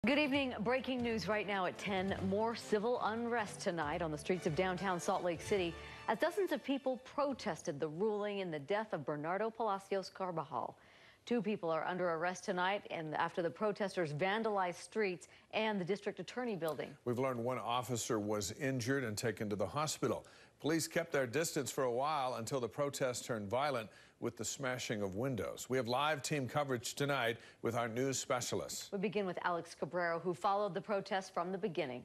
Good evening. Breaking news right now at 10. More civil unrest tonight on the streets of downtown Salt Lake City as dozens of people protested the ruling in the death of Bernardo Palacios Carbajal. 2 people are under arrest tonight and after the protesters vandalized streets and the district attorney building. We've learned 1 officer was injured and taken to the hospital. Police kept their distance for a while until the protests turned violent with the smashing of windows. We have live team coverage tonight with our news specialists. We begin with Alex Cabrero, who followed the protests from the beginning.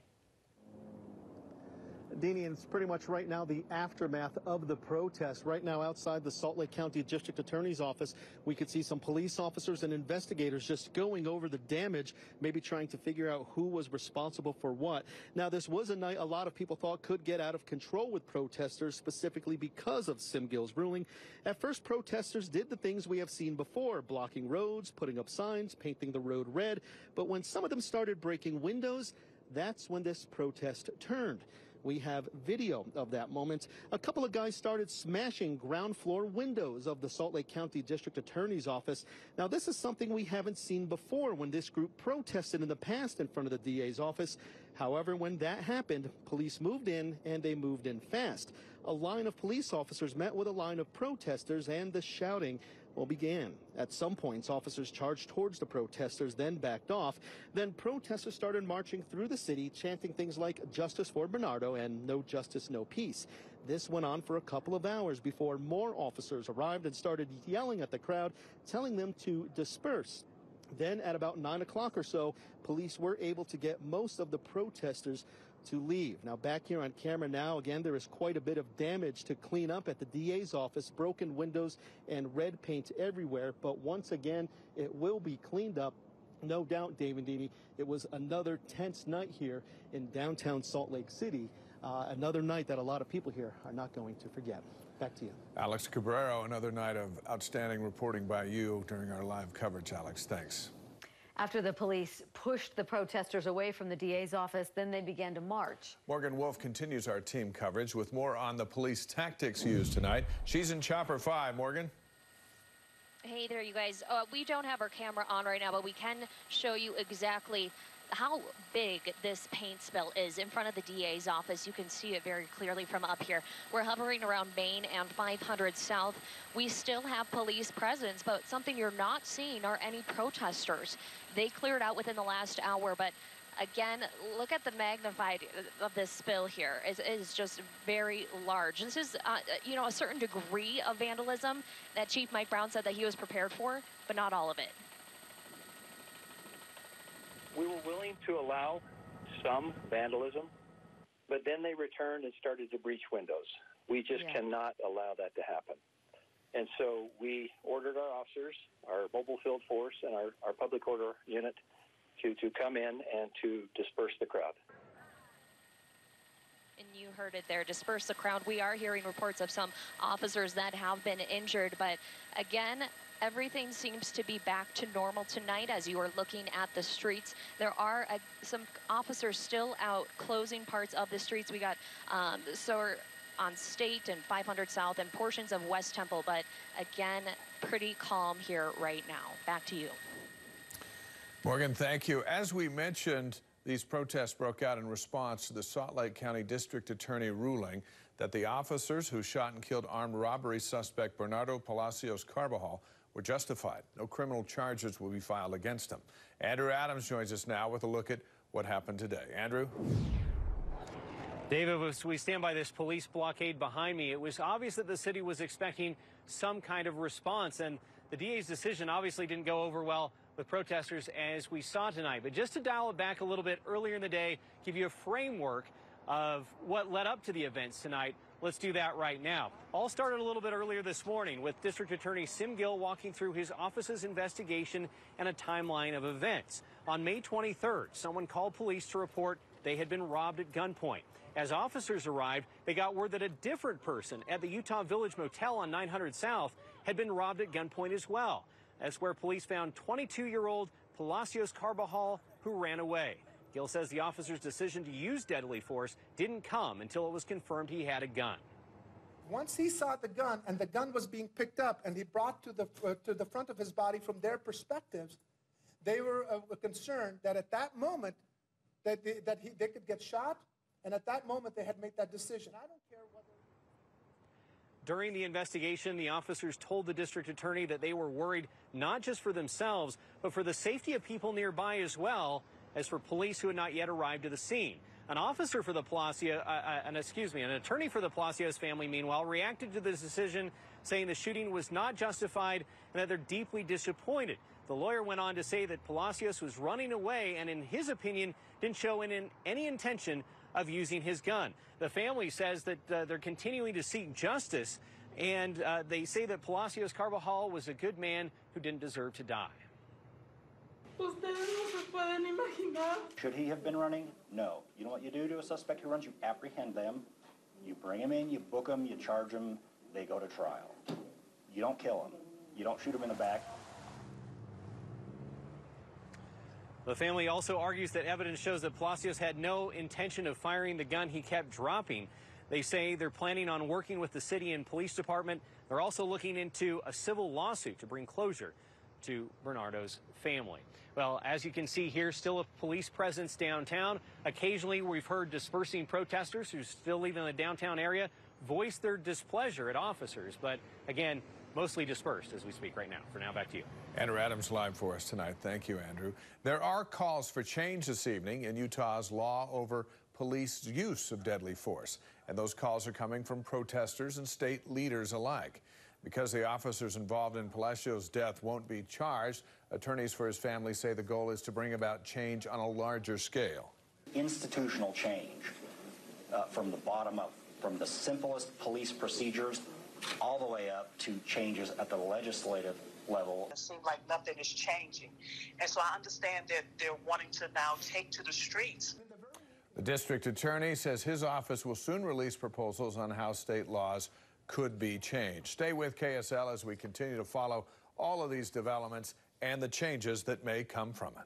Deanie, it's pretty much right now the aftermath of the protest. Right now outside the Salt Lake County District Attorney's office, we could see some police officers and investigators just going over the damage, maybe trying to figure out who was responsible for what. Now, this was a night a lot of people thought could get out of control with protesters, specifically because of Sim Gill's ruling. At first, protesters did the things we have seen before, blocking roads, putting up signs, painting the road red. But when some of them started breaking windows, that's when this protest turned. We have video of that moment. A couple of guys started smashing ground floor windows of the Salt Lake County District Attorney's office. Now, this is something we haven't seen before when this group protested in the past in front of the DA's office. However, when that happened, police moved in, and they moved in fast. A line of police officers met with a line of protesters, and the shouting began. At some points, officers charged towards the protesters, then backed off. Then protesters started marching through the city, chanting things like "Justice for Bernardo" and "No justice, no peace." This went on for a couple of hours before more officers arrived and started yelling at the crowd, telling them to disperse. Then at about 9 o'clock or so, police were able to get most of the protesters to leave. Now, back here on camera now, again, there is quite a bit of damage to clean up at the DA's office, broken windows and red paint everywhere. But once again, it will be cleaned up. No doubt, Dave and Deanie, it was another tense night here in downtown Salt Lake City. Another night that a lot of people here are not going to forget. Back to you. Alex Cabrero, another night of outstanding reporting by you during our live coverage, Alex. Thanks. After the police pushed the protesters away from the DA's office, then they began to march. Morgan Wolf continues our team coverage with more on the police tactics used tonight. She's in Chopper 5. Morgan? Hey there, you guys. We don't have our camera on right now, but we can show you exactly how big this paint spill is in front of the DA's office. You can see it very clearly from up here. We're hovering around Main and 500 South. We still have police presence, but something you're not seeing are any protesters. They cleared out within the last hour, but again, look at the magnified of this spill here. It is just very large. This is, a certain degree of vandalism that Chief Mike Brown said that he was prepared for, but not all of it. We were willing to allow some vandalism, but then they returned and started to breach windows. We just cannot allow that to happen. And so we ordered our officers, our mobile field force, and our public order unit to come in and to disperse the crowd. And you heard it there, disperse the crowd. We are hearing reports of some officers that have been injured, but again, everything seems to be back to normal tonight as you are looking at the streets. There are some officers still out closing parts of the streets. We got on State and 500 South and portions of West Temple, but again, pretty calm here right now. Back to you. Morgan, thank you. As we mentioned, these protests broke out in response to the Salt Lake County District Attorney ruling that the officers who shot and killed armed robbery suspect Bernardo Palacios Carbajal were justified. No criminal charges will be filed against them. Andrew Adams joins us now with a look at what happened today. Andrew? David, as we stand by this police blockade behind me, it was obvious that the city was expecting some kind of response, and the DA's decision obviously didn't go over well with protesters as we saw tonight. But just to dial it back a little bit earlier in the day, give you a framework of what led up to the events tonight, let's do that right now. All started a little bit earlier this morning with District Attorney Sim Gill walking through his office's investigation and a timeline of events. On May 23rd, someone called police to report they had been robbed at gunpoint. As officers arrived, they got word that a different person at the Utah Village Motel on 900 South had been robbed at gunpoint as well. That's where police found 22-year-old Palacios Carbajal, who ran away. Gill says the officer's decision to use deadly force didn't come until it was confirmed he had a gun. Once he saw the gun and the gun was being picked up and he brought to the front of his body from their perspectives, they were concerned that at that moment that they could get shot, and at that moment they had made that decision. I don't care whether... During the investigation, the officers told the district attorney that they were worried not just for themselves, but for the safety of people nearby as well as for police who had not yet arrived to the scene. An officer for the an attorney for the Palacios family, meanwhile, reacted to this decision, saying the shooting was not justified and that they're deeply disappointed. The lawyer went on to say that Palacios was running away and, in his opinion, didn't show any intention of using his gun. The family says that they're continuing to seek justice, and they say that Palacios Carvajal was a good man who didn't deserve to die. Should he have been running? No. You know what you do to a suspect who runs? You apprehend them, you bring him in, you book them, you charge them, they go to trial. You don't kill them. You don't shoot them in the back. The family also argues that evidence shows that Palacios had no intention of firing the gun he kept dropping. They say they're planning on working with the city and police department. They're also looking into a civil lawsuit to bring closure to Bernardo's family. Well, as you can see here, still a police presence downtown. Occasionally, we've heard dispersing protesters who still live in the downtown area voice their displeasure at officers. But again, mostly dispersed as we speak right now. For now, back to you. Andrew Adams live for us tonight. Thank you, Andrew. There are calls for change this evening in Utah's law over police use of deadly force. And those calls are coming from protesters and state leaders alike. Because the officers involved in Palacios' death won't be charged, attorneys for his family say the goal is to bring about change on a larger scale. Institutional change from the bottom up, from the simplest police procedures all the way up to changes at the legislative level. It seems like nothing is changing. And so I understand that they're wanting to now take to the streets. The district attorney says his office will soon release proposals on how state laws could be changed. Stay with KSL as we continue to follow all of these developments and the changes that may come from it.